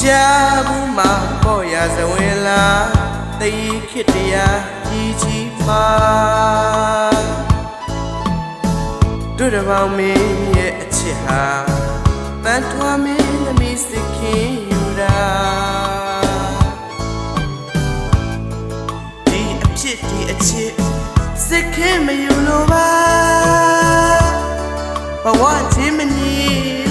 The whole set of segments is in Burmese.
ကြားဘူးမှာပေါ်ရစဝင်လာတည်ခစ်တရားကြီးကြီးမှာတို့တပေါင်းမင်းရဲ့အချစ်ဟာပန်းထွားမင်းသမီးစခင်ယူတာဒီအဖြစ်ဒီအချစ်စခင်မယူလို့ပါဘဝချင်းမညီ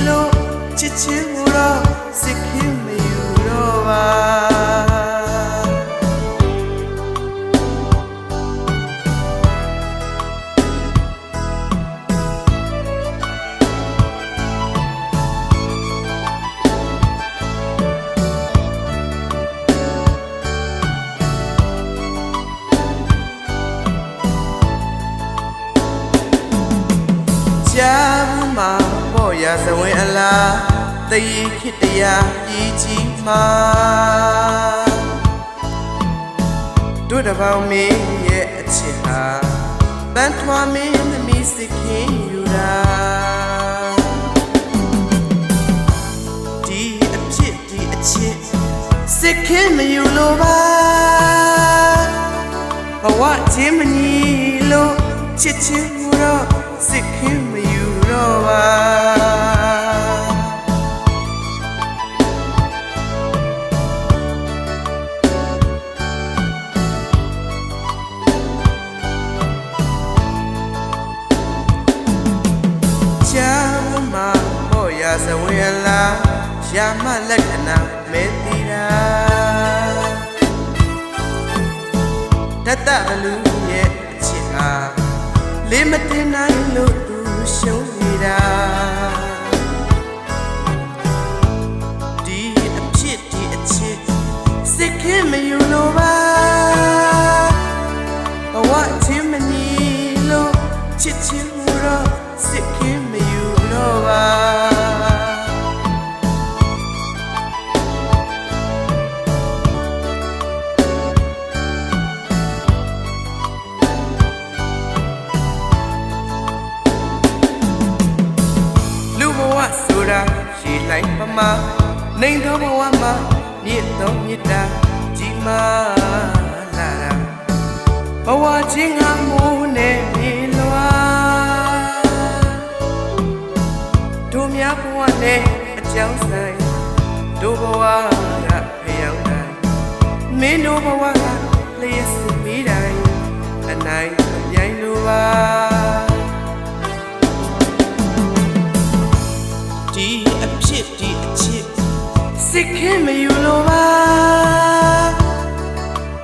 လို့ချစ်ချင်းကိုတော့စခင်မယူတော့ပါကြားဘူးမှာပေါ်ရစဝင်အလားတည်ခစ်တရားကြီးကြီးမှာတို့တပေါင်းမင်းရဲ့အချစ်ဟာပန်းထွားမင်းသမီးစခင်ယူတာဒီအဖြစ်ဒီအချစ်စခင်မယူလို့ပါဘဝချင်းမညီလို့ချစ်ချင်းကိုတော့စခင်မယူတော့ပါကြားမှာပေါ်ရစဝင်လာရမလက္ခဏာမဲတီတာတတဘလူရဲ့အချစ်ဟာလေးမတင်နိုင်လို့သူရှုံးနေတာဒီအဖြစ်ဒီအချစ်စိတ်ခင်မယူလို့ပါဘဝချင်းမညီလို့ချစ်ချင်းကိုတော့စိတ်ခင်မယူတော့ပါဆိုတာရှိလိုက်ပမာနေသောဘဝမှာမြစ်သောမြစ်တာကြီးမားလာတာဘဝချင်းကမိုးနဲ့ပြေလွာတို့များဘဝနဲ့အကြောင်းဆိုင်တို့ဘဝကဖျောင်းတိုင်းမင်းတို့ဘဝကလျှက်စမီးတိုင်းအနိုင်ပြိုင်လိုပါဒီအဖြစ်ဒီအချစ်စိတ်ခင်မယူလို့ပါ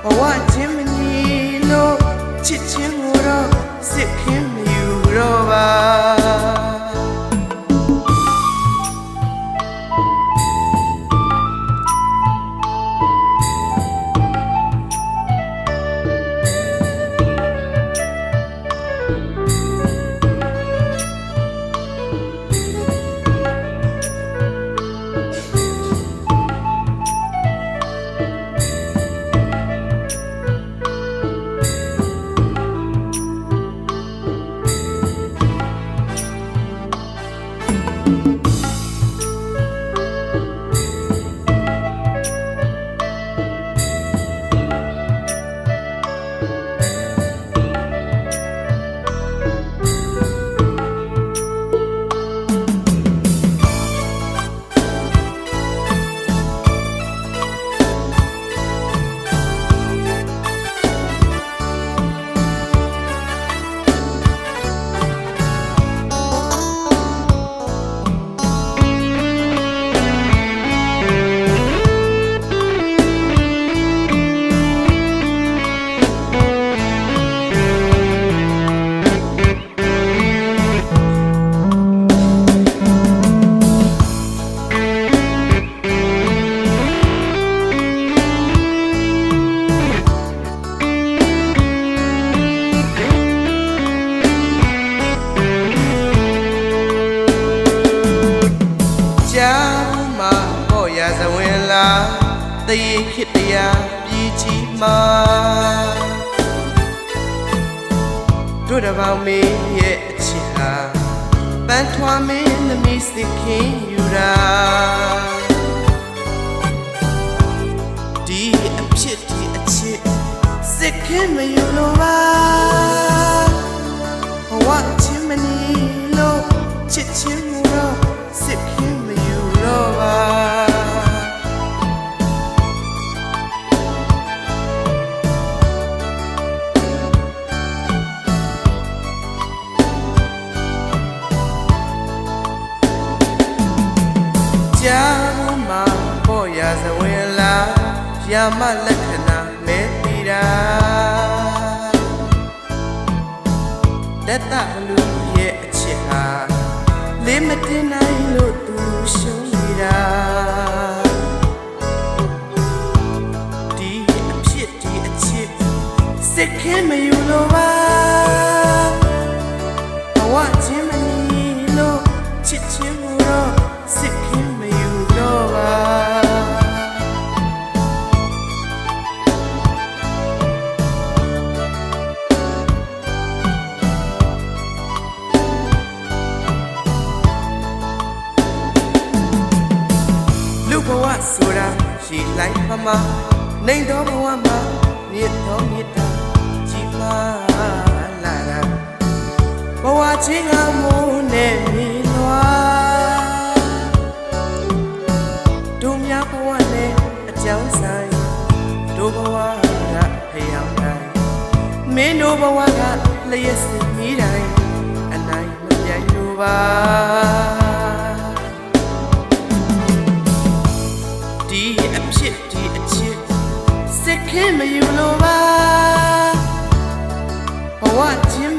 ဘဝချင်းမညီလို့ချစ်ချင်းကိုတော့စိတ်ခင်မယူတော့ပါတည်ခစ်တရားပြည်ကြီးမှာတို့တပေါင်းမင်းရဲ့အချစ်ဟာပန်းထွားမင်းသမီးစခင်ယူတာ ခင်မယူလို့ပါဘဝချင်းမနီလို့ချစ်ချင်းမူတော့စစ်ခင်မယူလို့ပါကြာမှုမှာပေါ်ရစဝဲလာရာမလက္ခဏာမဲတီတာလက်တလူရဲ့အချစ်ဟာလေးမတင်နိုင်လို့သူရှုံးနေတာဒီအဖြစ်ဒီအချစ်စစ်ခင်မယူလို့ပါဘဝချင်းမနီလို့ချစ်ချင်းမူတော့စစ်ခင်မယူလို့ပါဘဝဆိုတာရှိလိုက်ပမာနေသောဘဝမှာမြစ်သောမြစ်တာကြီးမားလာတာဘဝချင်းကမိုးနဲ့မြေလွာတို့များဘဝနဲ့အကြောင်းဆိုင်တို့ဘဝကဖျောင်းတိုင်းမင်းတို့ဘဝကလျက်စစ်မိတိုင်းအနိုင်မပြိုင်လို့ပါဒီအဖြစ်ဒီအချစ်စစ်ခင်မယူလို့ပါဘဝချင်း